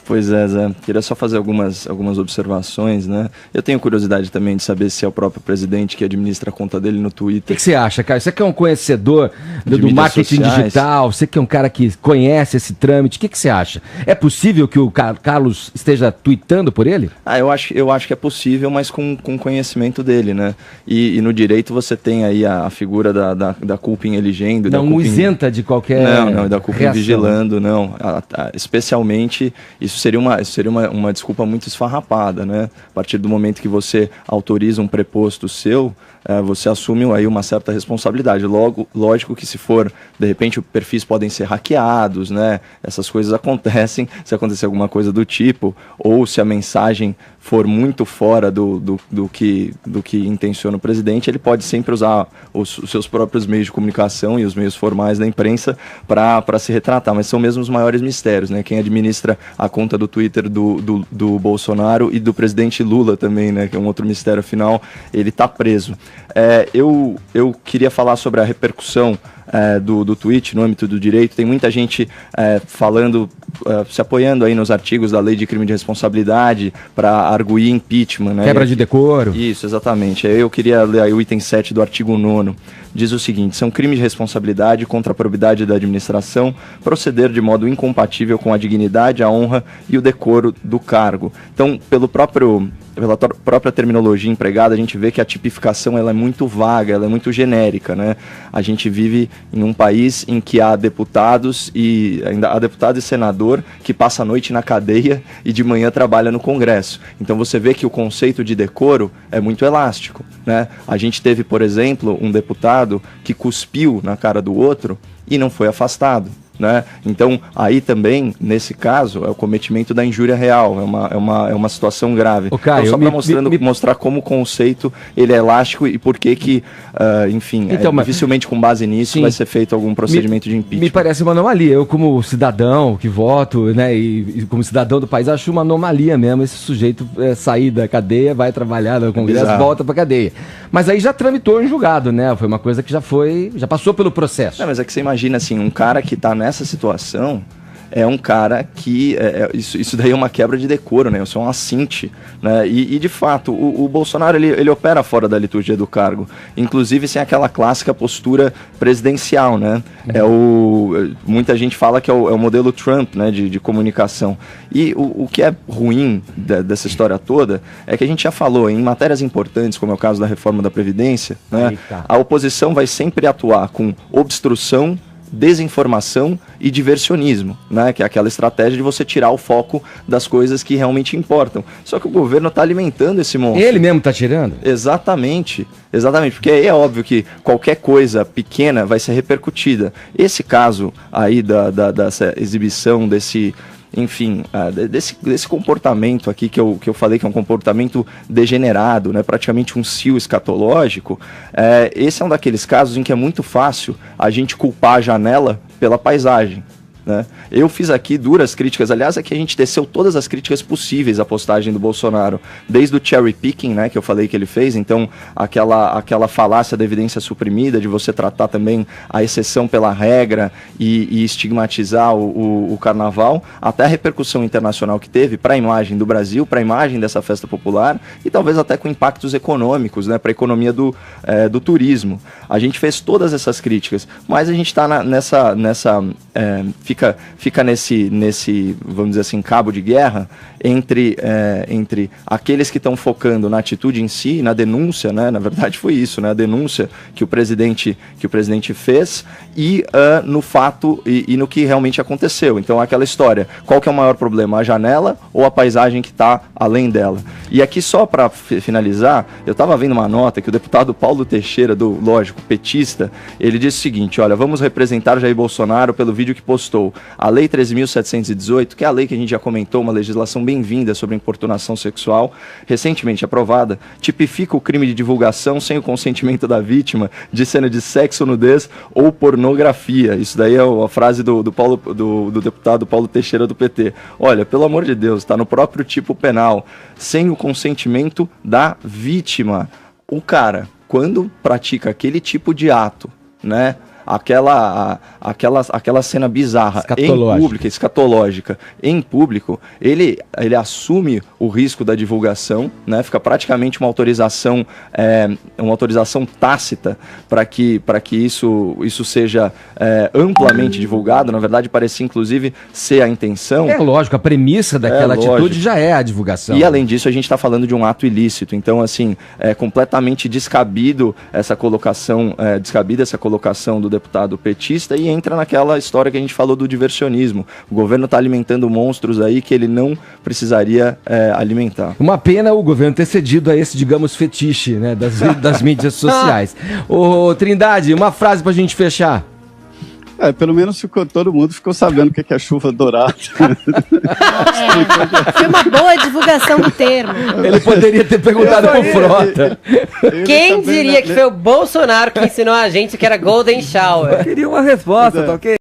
Pois é, Zé. Queria só fazer algumas observações, né? Eu tenho curiosidade também de saber se é o próprio presidente que administra a conta dele no Twitter. O que você acha, Caio? Você que é um conhecedor do marketing digital, você que é um cara que conhece esse trâmite, o que você acha? É possível que o Carlos esteja tweetando por ele? Eu acho que é possível, mas com conhecimento dele, né? E no direito você tem aí a figura da culpa em elegendo. Não isenta de qualquer Não, da culpa em vigilando, não. Especialmente, isso seria uma desculpa muito esfarrapada, né? A partir do momento que você autoriza um preposto seu, você assume aí uma certa responsabilidade. Lógico que se for, de repente, perfis podem ser hackeados, né? Essas coisas acontecem, se acontecer alguma coisa do tipo, ou se a mensagem for muito fora do que intenciona o presidente, ele pode sempre usar os seus próprios meios de comunicação e os meios formais da imprensa para se retratar, mas são mesmo os maiores mistérios, né? Quem administra a conta do Twitter do Bolsonaro e do presidente Lula também, né? Que é um outro mistério, afinal, ele está preso. Eu queria falar sobre a repercussão do tweet no âmbito do direito. Tem muita gente falando, se apoiando aí nos artigos da Lei de Crime de Responsabilidade para arguir impeachment, né? Quebra de decoro. Isso, exatamente. Eu queria ler aí o item 7 do artigo 9º. Diz o seguinte: são crimes de responsabilidade contra a probidade da administração proceder de modo incompatível com a dignidade, a honra e o decoro do cargo. Então, pela própria terminologia empregada, a gente vê que a tipificação ela é muito vaga, ela é muito genérica, né? A gente vive em um país em que há deputados e senador que passa a noite na cadeia e de manhã trabalha no Congresso. Então você vê que o conceito de decoro é muito elástico, né? A gente teve, por exemplo, um deputado que cuspiu na cara do outro e não foi afastado, né? Então, aí também, nesse caso, é o cometimento da injúria real, é uma situação grave. Caio, então, só para mostrar como o conceito ele é elástico e por que enfim, dificilmente com base nisso vai ser feito algum procedimento de impeachment. Me parece uma anomalia. Eu, como cidadão que voto, né, e como cidadão do país, acho uma anomalia mesmo esse sujeito sair da cadeia, vai trabalhar no Congresso, volta para cadeia. Mas aí já tramitou em julgado, né? Foi uma coisa que já passou pelo processo. Mas é que você imagina assim, um cara que está nessa situação é um cara que isso daí é uma quebra de decoro, né? Isso é um assinte, né? E de fato, o Bolsonaro ele opera fora da liturgia do cargo, inclusive sem aquela clássica postura presidencial, né? Muita gente fala que é o modelo Trump, né? De comunicação. E o que é ruim dessa história toda é que a gente já falou em matérias importantes, como é o caso da reforma da Previdência, né? A oposição vai sempre atuar com obstrução, desinformação e diversionismo, né? Que é aquela estratégia de você tirar o foco das coisas que realmente importam. Só que o governo está alimentando esse monstro. Ele mesmo está tirando? Exatamente, porque é óbvio que qualquer coisa pequena vai ser repercutida. Esse caso aí dessa exibição desse comportamento aqui que eu falei que é um comportamento degenerado, né, praticamente um cio escatológico, esse é um daqueles casos em que é muito fácil a gente culpar a janela pela paisagem, né? Eu fiz aqui duras críticas, aliás, aqui a gente teceu todas as críticas possíveis à postagem do Bolsonaro, desde o cherry picking, né, que eu falei que ele fez, então aquela falácia da evidência suprimida, de você tratar também a exceção pela regra e estigmatizar o carnaval, até a repercussão internacional que teve para a imagem do Brasil, para a imagem dessa festa popular e talvez até com impactos econômicos, né, para a economia do turismo. A gente fez todas essas críticas, mas a gente está fica nesse, vamos dizer assim, cabo de guerra entre aqueles que estão focando na atitude em si, na denúncia, né? Na verdade foi isso, né? A denúncia que o presidente fez e no fato e no que realmente aconteceu. Então aquela história, qual que é o maior problema? A janela ou a paisagem que está além dela? E aqui só para finalizar, eu estava vendo uma nota que o deputado Paulo Teixeira, lógico, petista, ele disse o seguinte: olha, vamos representar Jair Bolsonaro pelo vídeo que postou. A Lei 13.718, que é a lei que a gente já comentou, uma legislação bem-vinda sobre importunação sexual, recentemente aprovada, tipifica o crime de divulgação sem o consentimento da vítima de cena de sexo, nudez ou pornografia. Isso daí é a frase do deputado Paulo Teixeira do PT. Olha, pelo amor de Deus, está no próprio tipo penal, sem o consentimento da vítima. O cara, quando pratica aquele tipo de ato, né, aquela cena bizarra em público, escatológica, em público, ele assume o risco da divulgação, né? Fica praticamente uma autorização tácita para que isso seja amplamente divulgado. Na verdade, parecia inclusive ser a intenção. É lógico, a premissa daquela atitude já é a divulgação. E além disso, a gente está falando de um ato ilícito. Então, assim, é completamente descabida essa colocação do deputado petista, e entra naquela história que a gente falou do diversionismo. O governo está alimentando monstros aí que ele não precisaria alimentar. Uma pena o governo ter cedido a esse, digamos, fetiche, né, das mídias sociais. Ô, Trindade, uma frase pra gente fechar. Pelo menos todo mundo ficou sabendo o que é chuva dourada. Foi uma boa divulgação do termo. Ele poderia ter perguntado pro Frota. Quem diria que foi o Bolsonaro que ensinou a gente que era Golden Shower? Eu queria uma resposta, tá ok?